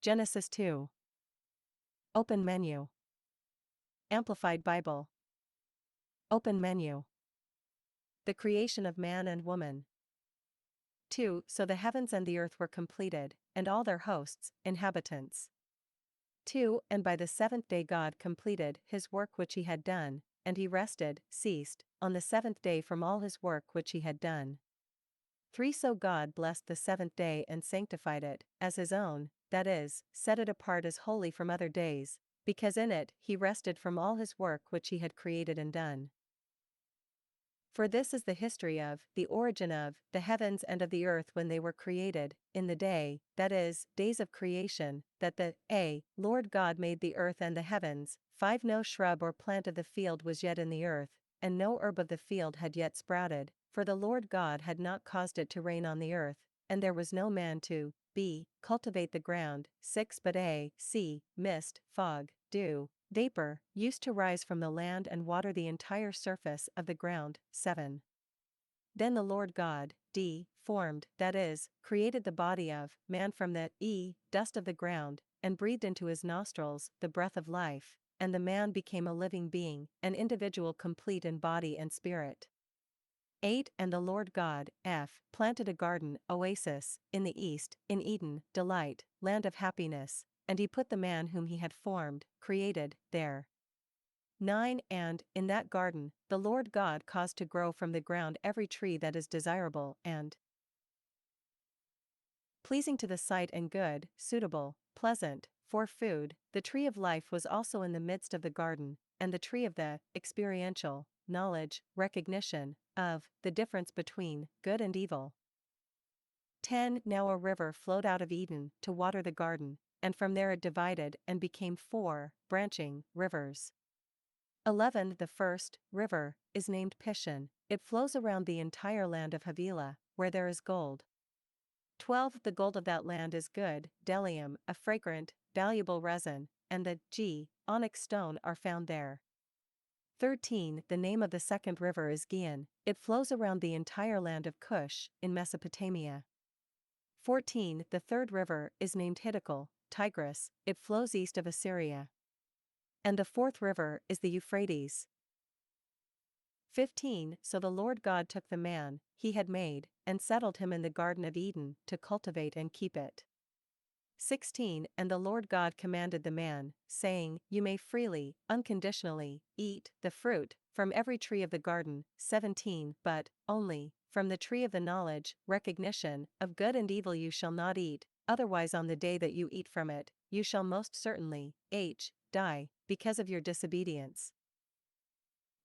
Genesis 2. Open menu. Amplified Bible. Open menu. The creation of man and woman. 2. So the heavens and the earth were completed, and all their hosts, inhabitants. 2. And by the seventh day God completed his work which he had done, and he rested, ceased, on the seventh day from all his work which he had done. 3. So God blessed the seventh day and sanctified it, as his own, that is, set it apart as holy from other days, because in it he rested from all his work which he had created and done. For this is the history of, the origin of, the heavens and of the earth when they were created, in the day, that is, days of creation, that the Lord God made the earth and the heavens. 5. No shrub or plant of the field was yet in the earth, and no herb of the field had yet sprouted, for the Lord God had not caused it to rain on the earth, and there was no man to cultivate the ground. 6. But mist, fog, dew, vapor, used to rise from the land and water the entire surface of the ground. 7. Then the Lord God, formed, that is, created the body of man from the dust of the ground, and breathed into his nostrils the breath of life, and the man became a living being, an individual complete in body and spirit. 8. And the Lord God, planted a garden, oasis, in the east, in Eden, delight, land of happiness, and he put the man whom he had formed, created, there. 9. And, in that garden, the Lord God caused to grow from the ground every tree that is desirable and pleasing to the sight and good, suitable, pleasant, for food. The tree of life was also in the midst of the garden, and the tree of the experiential knowledge, recognition, of the difference between good and evil. 10. Now a river flowed out of Eden to water the garden, and from there it divided and became 4 branching rivers. 11. The first river is named Pishon. It flows around the entire land of Havilah, where there is gold. 12. The gold of that land is good, bdellium, a fragrant, valuable resin, and the onyx stone are found there. 13. The name of the second river is Gihon. It flows around the entire land of Cush, in Mesopotamia. 14. The third river is named Hiddekel, Tigris. It flows east of Assyria. And the fourth river is the Euphrates. 15. So the Lord God took the man he had made, and settled him in the Garden of Eden, to cultivate and keep it. 16. And the Lord God commanded the man, saying, You may freely, unconditionally, eat the fruit from every tree of the garden. 17. But, only, from the tree of the knowledge, recognition, of good and evil you shall not eat, otherwise on the day that you eat from it, you shall most certainly, die, because of your disobedience.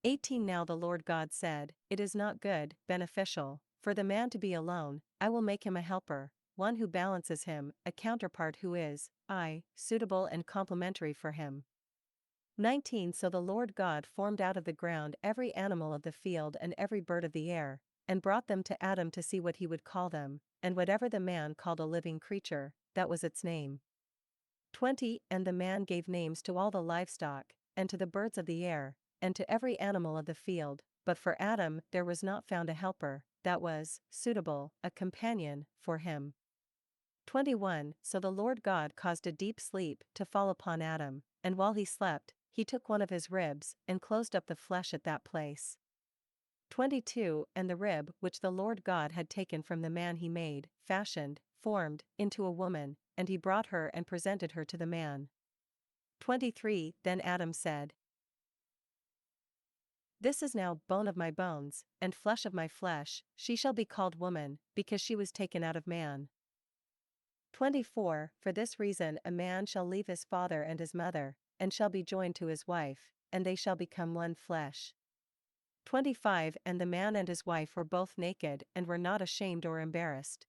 18. Now the Lord God said, It is not good, beneficial, for the man to be alone. I will make him a helper, one who balances him, a counterpart who is, suitable and complementary for him. 19. So the Lord God formed out of the ground every animal of the field and every bird of the air, and brought them to Adam to see what he would call them, and whatever the man called a living creature, that was its name. 20. And the man gave names to all the livestock, and to the birds of the air, and to every animal of the field, but for Adam there was not found a helper, that was suitable, a companion, for him. 21. So the Lord God caused a deep sleep to fall upon Adam, and while he slept, he took one of his ribs, and closed up the flesh at that place. 22. And the rib which the Lord God had taken from the man he made, fashioned, formed, into a woman, and he brought her and presented her to the man. 23. Then Adam said, This is now bone of my bones, and flesh of my flesh. She shall be called woman, because she was taken out of man. 24. For this reason a man shall leave his father and his mother, and shall be joined to his wife, and they shall become one flesh. 25. And the man and his wife were both naked and were not ashamed or embarrassed.